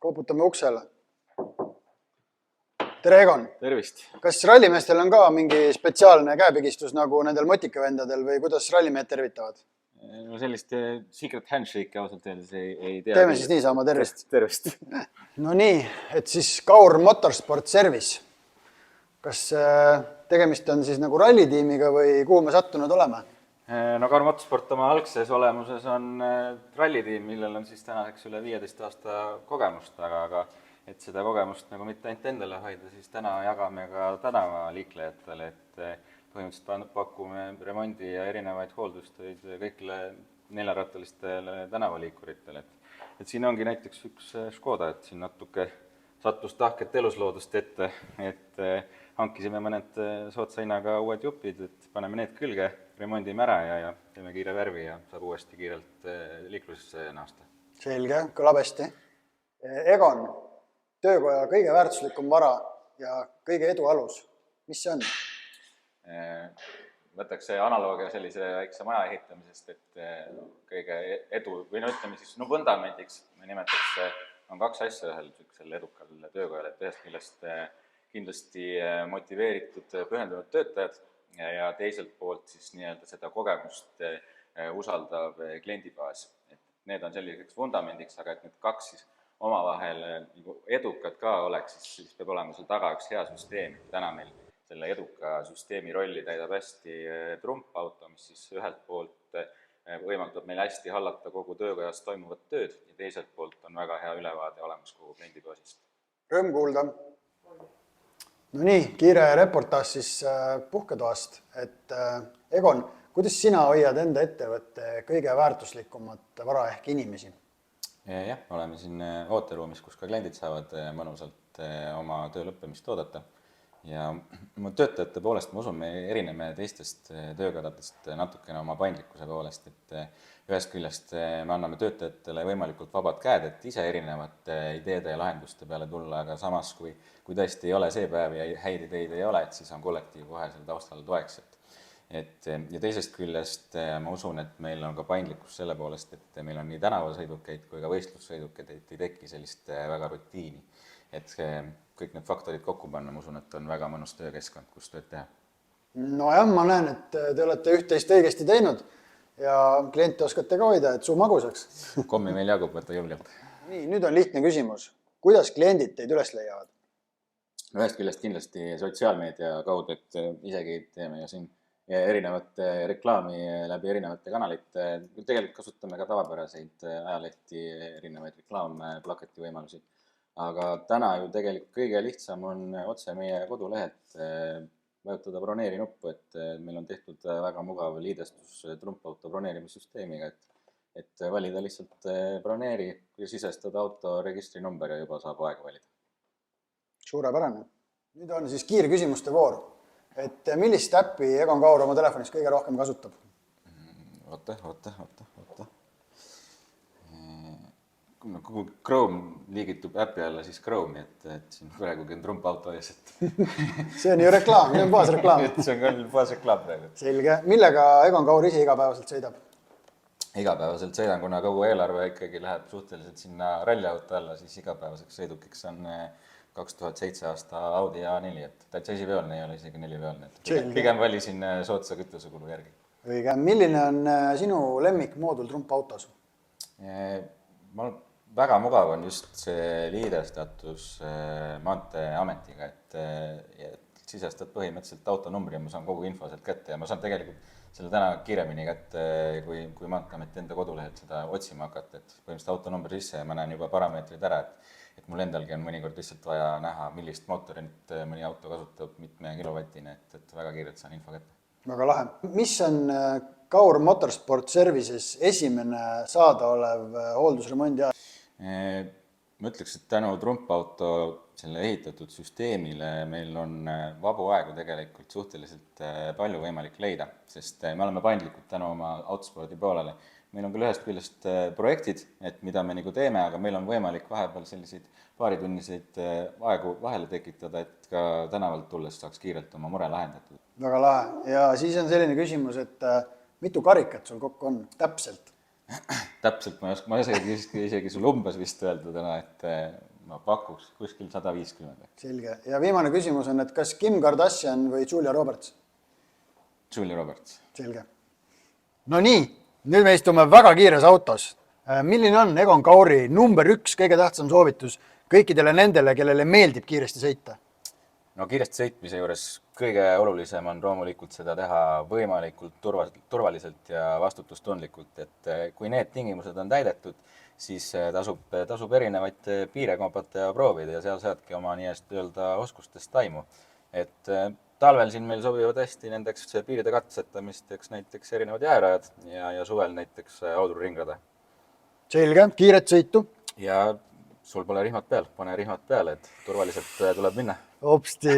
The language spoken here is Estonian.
Koputame uksele. Tere, Egon! Tervist! Kas rallimeestel on ka mingi spetsiaalne käepigistus nagu nendel motikavendadel või kuidas rallimehed tervitavad? No sellist secret handshake ausalt öeldes ei tea. Teeme siis niisama, tervist! Tervist! No nii, et siis Kaur Motorsport Service. Kas tegemist on siis nagu rallitiimiga või kuhu me sattunud oleme? No Kaur Motorsport oma algses olemuses on rallitiim, millel on siis tänaseks üle 15 aasta kogemust, aga et seda kogemust nagu mitte ainult endale hoida, siis täna jagame ka tänavaliiklejatele, et põhimõtteliselt pakume remondi ja erinevaid hooldustöid kõigile neljarattalistele tänavaliikuritele. Et siin ongi näiteks üks Škoda, et siin natuke sattus tahket elusloodust ette, et hankisime mõned soodsa hinnaga uued jupid, et paneme need külge, remondime ära ja teeme kiire värvi ja saab uuesti kiirelt liiklusesse naasta. Selge, kõlab hästi. Egon, töökoja kõige väärtuslikum vara ja kõige edu alus. Mis see on? Võtaks see analoogia sellise väikse maja ehitamisest, et kõige edu, või no ütleme siis vundamendiks, me nimetaks, on kaks asja ühel edukal töökojal, et ühest küljest kindlasti motiveeritud pühendunud töötajad ja teiselt poolt siis nii-öelda seda kogemust usaldav kliendibaas. Et need on selliseks vundamendiks, aga et need kaks siis omavahel edukad ka oleks, siis peab olema seal taga üks hea süsteem. Täna meil selle eduka süsteemi rolli täidab hästi trumpauto, mis siis ühelt poolt võimaldab meil hästi hallata kogu töökojas toimuvat tööd ja teiselt poolt on väga hea ülevaade olemas kogu kliendibaasist. Rõõm kuulda. No nii, kiire reportaaž siis puhketoast, et Egon, kuidas sina hoiad enda ettevõtte kõige väärtuslikumat vara ehk inimesi? Jah, oleme siin ooteruumis, kus ka kliendid saavad mõnusalt oma töö lõppemist oodata. Ja töötajate poolest ma usun, me erineme teistest töökodadest natukene oma paindlikkuse poolest, et ühest küljest me anname töötajatele võimalikult vabad käed, et ise erinevate ideede ja lahenduste peale tulla, aga samas, kui tõesti ei ole see päev ja häid ideid ei ole, et siis on kollektiiv kohe selle taustal toeks. Ja teisest küljest ma usun, et meil on ka paindlikkus selle poolest, et meil on nii tänavasõidukeid kui ka võistlussõidukeid, et ei teki sellist väga rutiini. Et kõik need faktorid kokku panna, ma usun, et on väga mõnus töökeskkond, kus tööd teha. No jah, ma näen, et te olete üht-teist õigesti teinud ja kliente oskate ka hoida, et suu magusaks. Kommi meil jagub, võtta jõulialt. Nii, nüüd on lihtne küsimus. Kuidas kliendid teid üles leiavad? Ühest küljest kindlasti sotsiaalmeedia kaudu, et isegi teeme ju siin erinevate reklaami läbi erinevate kanalite. Tegelikult kasutame ka tavapäraseid ajalehti, erinevaid reklaamplakati võimalusi. Aga täna ju tegelikult kõige lihtsam on otse meie kodulehelt vajutada broneeri nuppu, et meil on tehtud väga mugav liidestus trumpauto broneerimissüsteemiga, et valida lihtsalt broneeri, kui sisestada auto registrinumber ja juba saab aega valida. Suurepärane. Nüüd on siis kiire küsimuste voor. Et millist äppi Egon Kaur oma telefonis kõige rohkem kasutab? Oota. Kui Chrome liigitub äppi alla, siis Chrome'i, et siin praegugi on trumpauto ees. See on ju reklaam, see on baasreklaam. See on küll baasreklaam praegu. Selge. Millega Egon Kaur ise igapäevaselt sõidab? Igapäevaselt sõidan, kuna kogu eelarve ikkagi läheb suhteliselt sinna ralliauto alla, siis igapäevaseks sõidukiks on 2007 aasta Audi A4, et täitsa esiveolne ei ole isegi 4-veolne. Pigem valisin sootsa kütusekulu järgi. Õige. Milline on sinu lemmikmoodul trumpautos? Ma väga mugav on just see liidestatus maanteeametiga, et sisestad põhimõtteliselt autonumbri ja ma saan kogu info sealt kätte ja ma saan tegelikult selle täna kiiremini kätte, kui maanteeameti enda kodulehelt seda otsima hakata, et põhimõtteliselt autonumbri sisse ja ma näen juba parameetrid ära, et mul endalgi on mõnikord lihtsalt vaja näha, millist mootorit mõni auto kasutab, mitme kilovatine, et väga kiirelt saan info kätte. Väga lahe. Mis on Kaur Motorsport Services esimene saadaolev hooldusremondi aeg? Ma ütleks, et tänu trumpauto selle ehitatud süsteemile meil on vabu aegu tegelikult suhteliselt palju võimalik leida, sest me oleme paindlikud tänu oma autospordi poolele. Meil on küll ühest küljest projektid, et mida me nagu teeme, aga meil on võimalik vahepeal selliseid paaritunniseid aegu vahele tekitada, et ka tänavalt tulles saaks kiirelt oma mure lahendatud. Väga lahe. Ja siis on selline küsimus, et mitu karikat sul kokku on täpselt? Täpselt, ma ei isegi sul umbes vist öelda täna, et ma pakuks kuskil 150. Selge. Ja viimane küsimus on, et kas Kim Kardashian või Julia Roberts? Julia Roberts. Selge. No nii, nüüd me istume väga kiires autos. Milline on Egon Kauri number 1 kõige tähtsam soovitus kõikidele nendele, kellele meeldib kiiresti sõita? No kiiresti sõitmise juures kõige olulisem on loomulikult seda teha võimalikult turvaliselt ja vastutustundlikult, et kui need tingimused on täidetud, siis tasub erinevaid piire kompata ja proovida ja seal saadki oma nii-eest öelda oskustest taimu. Et talvel siin meil sobivad hästi nendeks piiride katsetamisteks näiteks erinevad jäärajad ja suvel näiteks audruringrada. Selge, kiiret sõitu. Ja sul pole rihmad peal, pane rihmad peale, et turvaliselt tuleb minna. Hopsti.